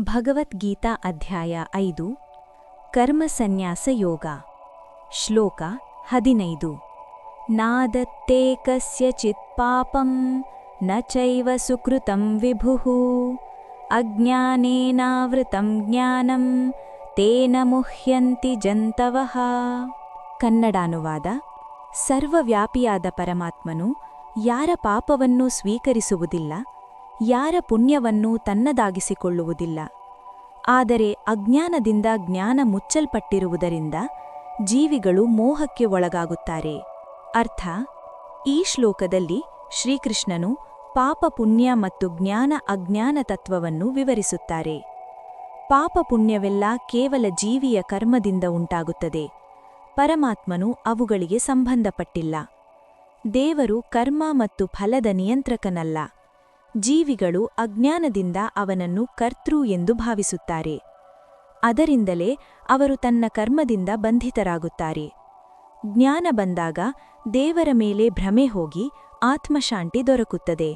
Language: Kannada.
ಭಗವದ್ಗೀತಾ ಅಧ್ಯಾಯ 5 ಕರ್ಮ ಸನ್ಯಾಸ ಯೋಗ ಶ್ಲೋಕ 15 ನಾದತ್ತೇ ಕಸ್ಯಚಿತ್ ಪಾಪಂ ನ ಚೈವ ಸುಕೃತಂ ವಿಭುಃ ಅಜ್ಞಾನೇನಾವೃತಂ ಜ್ಞಾನಂ ತೇನ ಮುಹ್ಯಂತಿ ಜಂತವಃ. ಕನ್ನಡಾನುವಾದ. ಸರ್ವವ್ಯಾಪಿಯಾದ ಪರಮಾತ್ಮನು ಯಾರ ಪಾಪವನ್ನೂ ಸ್ವೀಕರಿಸುವುದಿಲ್ಲ, ಯಾರ ಪುಣ್ಯವನ್ನೂ ತನ್ನದಾಗಿಸಿಕೊಳ್ಳುವುದಿಲ್ಲ. ಆದರೆ ಅಜ್ಞಾನದಿಂದ ಜ್ಞಾನ ಮುಚ್ಚಲ್ಪಟ್ಟಿರುವುದರಿಂದ ಜೀವಿಗಳು ಮೋಹಕ್ಕೆ ಒಳಗಾಗುತ್ತಾರೆ. ಅರ್ಥ: ಈ ಶ್ಲೋಕದಲ್ಲಿ ಶ್ರೀಕೃಷ್ಣನು ಪಾಪ ಪುಣ್ಯ ಮತ್ತು ಜ್ಞಾನ ಅಜ್ಞಾನ ತತ್ವವನ್ನು ವಿವರಿಸುತ್ತಾರೆ. ಪಾಪ ಪುಣ್ಯವೆಲ್ಲ ಕೇವಲ ಜೀವಿಯ ಕರ್ಮದಿಂದ ಉಂಟಾಗುತ್ತದೆ. ಪರಮಾತ್ಮನು ಅವುಗಳಿಗೆ ಸಂಬಂಧಪಟ್ಟಿಲ್ಲ. ದೇವರು ಕರ್ಮ ಮತ್ತು ಫಲದ ನಿಯಂತ್ರಕನಲ್ಲ. ಜೀವಿಗಳು ಅಜ್ಞಾನದಿಂದ ಅವನನ್ನು ಕರ್ತೃ ಎಂದು ಭಾವಿಸುತ್ತಾರೆ. ಅದರಿಂದಲೇ ಅವರು ತನ್ನ ಕರ್ಮದಿಂದ ಬಂಧಿತರಾಗುತ್ತಾರೆ. ಜ್ಞಾನ ಬಂದಾಗ ದೇವರ ಮೇಲೆ ಭ್ರಮೆ ಹೋಗಿ ಆತ್ಮಶಾಂತಿ ದೊರಕುತ್ತದೆ.